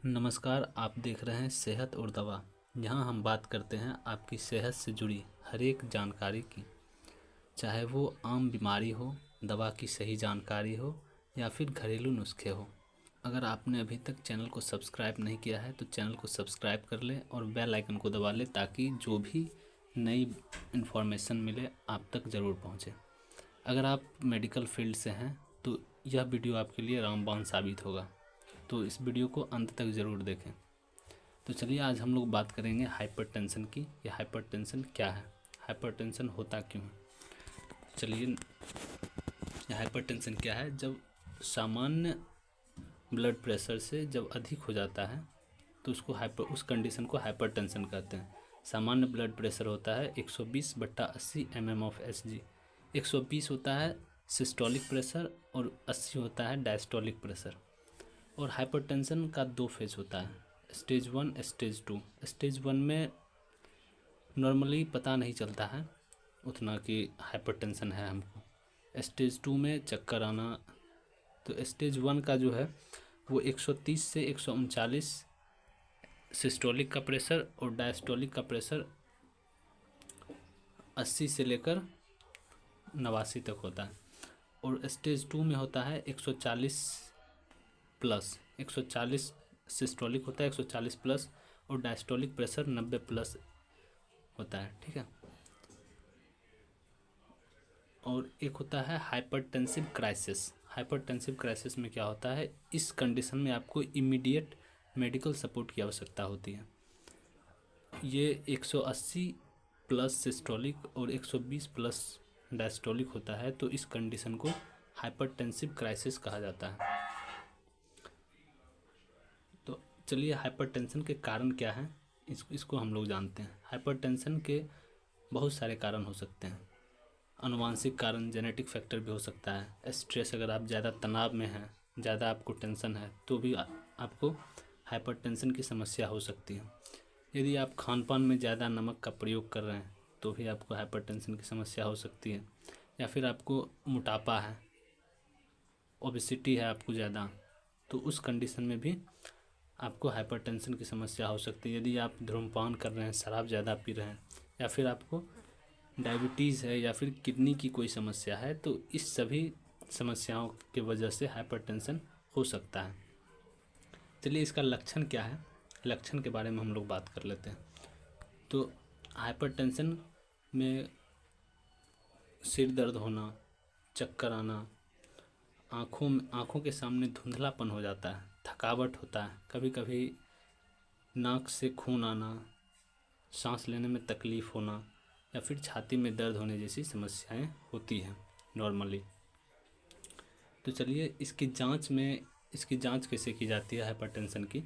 नमस्कार, आप देख रहे हैं सेहत और दवा। यहाँ हम बात करते हैं आपकी सेहत से जुड़ी हर एक जानकारी की, चाहे वो आम बीमारी हो, दवा की सही जानकारी हो या फिर घरेलू नुस्खे हो। अगर आपने अभी तक चैनल को सब्सक्राइब नहीं किया है तो चैनल को सब्सक्राइब कर लें और बेल आइकन को दबा लें ताकि जो भी नई इन्फॉर्मेशन मिले आप तक ज़रूर पहुँचे। अगर आप मेडिकल फील्ड से हैं तो यह वीडियो आपके लिए रामबाण साबित होगा, तो इस वीडियो को अंत तक ज़रूर देखें। तो चलिए आज हम लोग बात करेंगे हाइपरटेंशन की। यह हाइपरटेंशन क्या है, हाइपरटेंशन होता क्यों है। चलिए, यह हाइपरटेंशन क्या है। जब सामान्य ब्लड प्रेशर से जब अधिक हो जाता है तो उस कंडीशन को हाइपरटेंशन कहते हैं। सामान्य ब्लड प्रेशर होता है 120/80 mm ऑफ Hg। 120 होता है सिस्टोलिक प्रेशर और 80 होता है डायस्टोलिक प्रेशर। और हाइपरटेंशन का 2 फेज होता है, स्टेज 1 स्टेज 2। स्टेज 1 में नॉर्मली पता नहीं चलता है उतना कि हाइपरटेंशन है हमको। स्टेज 2 में चक्कर आना। तो स्टेज 1 का जो है वो 130 से 139 सिस्टोलिक का प्रेशर और डायस्टोलिक का प्रेशर 80 से लेकर 89 तक होता है। और स्टेज 2 में होता है 140 प्लस। 140 सिस्टोलिक होता है, 140 प्लस, और डायस्टोलिक प्रेशर 90 प्लस होता है। ठीक है। और एक होता है हाइपरटेंसिव क्राइसिस। हाइपरटेंसिव क्राइसिस में क्या होता है, इस कंडीशन में आपको इमीडिएट मेडिकल सपोर्ट की आवश्यकता होती है। ये 180 प्लस सिस्टोलिक और 120 प्लस डायस्टोलिक होता है, तो इस कंडीशन को हाइपरटेंसिव क्राइसिस कहा जाता है। तो चलिए, हाइपरटेंशन के कारण क्या हैं इसको हम लोग जानते हैं। हाइपरटेंशन के बहुत सारे कारण हो सकते हैं। आनुवांशिक कारण, जेनेटिक फैक्टर भी हो सकता है। स्ट्रेस, अगर आप ज़्यादा तनाव में हैं, ज़्यादा आपको टेंशन है तो भी आपको हाइपरटेंशन की समस्या हो सकती है। यदि आप खान पान में ज़्यादा नमक का प्रयोग कर रहे हैं तो भी आपको हाइपरटेंशन की समस्या हो सकती है। या फिर आपको मोटापा है, ओबेसिटी है आपको ज़्यादा, तो उस कंडीशन में भी आपको हाइपरटेंशन की समस्या हो सकती है। यदि आप धूम्रपान कर रहे हैं, शराब ज़्यादा पी रहे हैं, या फिर आपको डायबिटीज़ है या फिर किडनी की कोई समस्या है, तो इस सभी समस्याओं की वजह से हाइपरटेंशन हो सकता है। चलिए, इसका लक्षण क्या है, लक्षण के बारे में हम लोग बात कर लेते हैं। तो हाइपरटेंशन में सिर दर्द होना, चक्कर आना, आँखों के सामने धुंधलापन हो जाता है, थकावट होता है, कभी कभी नाक से खून आना, सांस लेने में तकलीफ़ होना, या फिर छाती में दर्द होने जैसी समस्याएं होती हैं नॉर्मली। तो चलिए, इसकी जांच कैसे की जाती है हाइपरटेंशन की।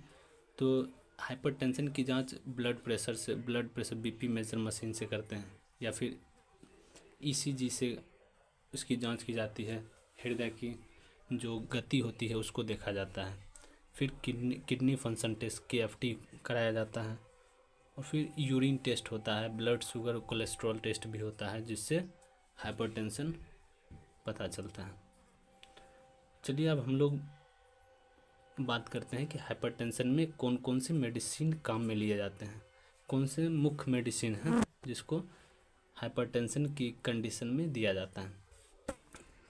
तो हाइपरटेंशन की जांच blood pressure BP measure machine से करते हैं, या फिर ईसीजी से इसकी जांच की जाती है। हृदय की जो गति होती है उसको देखा जाता है। फिर किडनी फंक्शन टेस्ट KFT कराया जाता है। और फिर यूरिन टेस्ट होता है, ब्लड शुगर, कोलेस्ट्रॉल टेस्ट भी होता है, जिससे हाइपरटेंशन पता चलता है। चलिए, अब हम लोग बात करते हैं कि हाइपरटेंशन में कौन कौन से मेडिसिन काम में लिए जाते हैं, कौन से मुख्य मेडिसिन हैं जिसको हाइपरटेंशन की कंडीशन में दिया जाता है।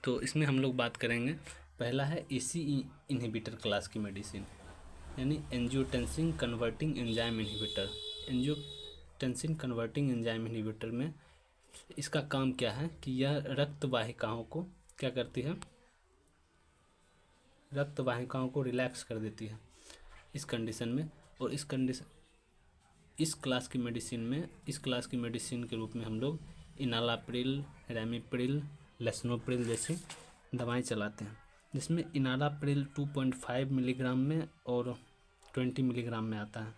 तो इसमें हम लोग बात करेंगे, पहला है ACE इनहिबिटर क्लास की मेडिसिन, यानी angiotensin converting enzyme inhibitor. Angiotensin converting enzyme inhibitor में इसका काम क्या है कि यह रक्त वाहिकाओं को क्या करती है, रक्त वाहिकाओं को रिलैक्स कर देती है इस कंडीशन में। और इस क्लास की मेडिसिन के रूप में हम लोग इनालाप्रिल, रैमीप्रिल, लेसनोप्रिल जैसी दवाएं चलाते हैं, जिसमें इनालाप्रिल 2.5 मिलीग्राम में और 20 मिलीग्राम में आता है।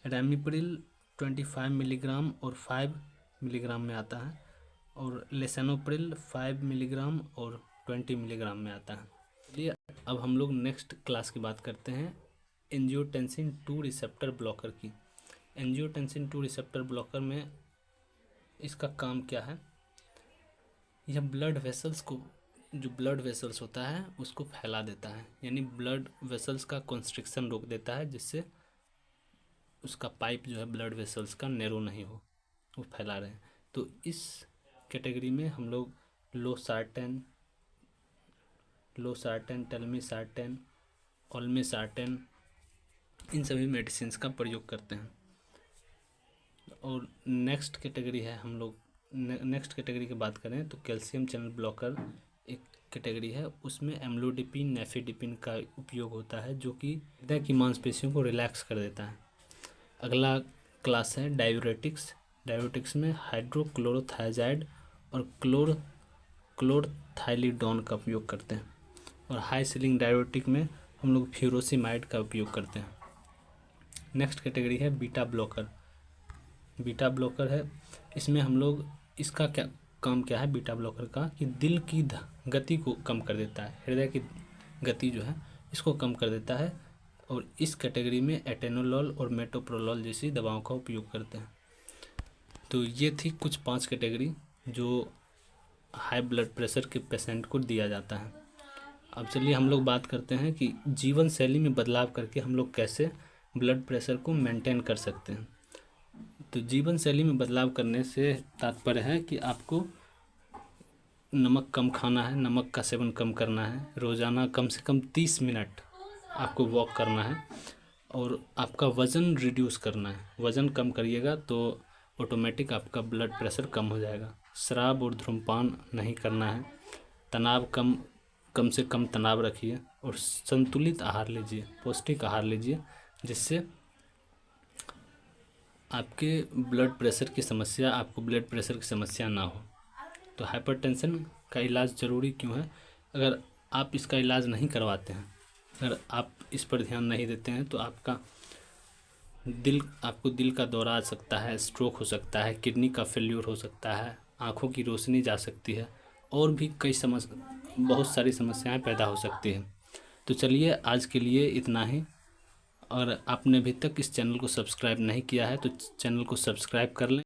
रैमीप्रिल 25 मिलीग्राम और 5 मिलीग्राम में आता है। और लेसनोप्रिल 5 मिलीग्राम और 20 मिलीग्राम में आता है। चलिए, अब हम लोग नेक्स्ट क्लास की बात करते हैं, एंजियोटेंसिन 2 रिसेप्टर ब्लॉकर की। एंजियोटेंसिन 2 रिसेप्टर ब्लॉकर में इसका काम क्या है, यह ब्लड वेसल्स को जो ब्लड वेसल्स होता है उसको फैला देता है, यानी ब्लड वेसल्स का कंस्ट्रिक्शन रोक देता है, जिससे उसका पाइप जो है ब्लड वेसल्स का नैरो नहीं हो, वो फैला रहे हैं। तो इस कैटेगरी में हम लोग लोसार्टेन, टेलमिसार्टेन, ओल्मिसार्टेन, इन सभी मेडिसिन का प्रयोग करते हैं। और नेक्स्ट कैटेगरी है, हम लोग नेक्स्ट कैटेगरी की बात करें तो कैल्शियम चैनल ब्लॉकर एक कैटेगरी है। उसमें एम्लोडिपिन, नेफिडिपिन का उपयोग होता है, जो कि हृदय की मांसपेशियों को रिलैक्स कर देता है। अगला क्लास है डायूरेटिक्स। डायूरेटिक्स में हाइड्रोक्लोरोथायजाइड और क्लोरथाइलिडोन का उपयोग करते हैं। और हाई सीलिंग डायूरेटिक में हम लोग फ्यूरोसिमाइड का उपयोग करते हैं। नेक्स्ट कैटेगरी है बीटा ब्लॉकर। बीटा ब्लॉकर है, इसमें हम लोग, इसका क्या काम क्या है बीटा ब्लॉकर का, कि दिल की गति को कम कर देता है, हृदय की गति जो है इसको कम कर देता है। और इस कैटेगरी में एटेनोलॉल और मेटोप्रोलॉल जैसी दवाओं का उपयोग करते हैं। तो ये थी कुछ 5 कैटेगरी जो हाई ब्लड प्रेशर के पेशेंट को दिया जाता है। अब चलिए हम लोग बात करते हैं कि जीवन शैली में बदलाव करके हम लोग कैसे ब्लड प्रेशर को मेंटेन कर सकते हैं। तो जीवन शैली में बदलाव करने से तात्पर्य है कि आपको नमक कम खाना है, नमक का सेवन कम करना है, रोज़ाना कम से कम 30 मिनट आपको वॉक करना है, और आपका वज़न रिड्यूस करना है। वज़न कम करिएगा तो ऑटोमेटिक आपका ब्लड प्रेशर कम हो जाएगा। शराब और धूम्रपान नहीं करना है। तनाव कम से कम तनाव रखिए, और संतुलित आहार लीजिए, पौष्टिक आहार लीजिए, जिससे आपको ब्लड प्रेशर की समस्या ना हो। तो हाइपरटेंशन का इलाज ज़रूरी क्यों है? अगर आप इसका इलाज नहीं करवाते हैं, अगर आप इस पर ध्यान नहीं देते हैं, तो आपको दिल का दौरा आ सकता है, स्ट्रोक हो सकता है, किडनी का फेल्यूर हो सकता है, आँखों की रोशनी जा सकती है, और भी बहुत सारी समस्याएं पैदा हो सकती हैं। तो चलिए आज के लिए इतना ही। और आपने अभी तक इस चैनल को सब्सक्राइब नहीं किया है तो चैनल को सब्सक्राइब कर लें।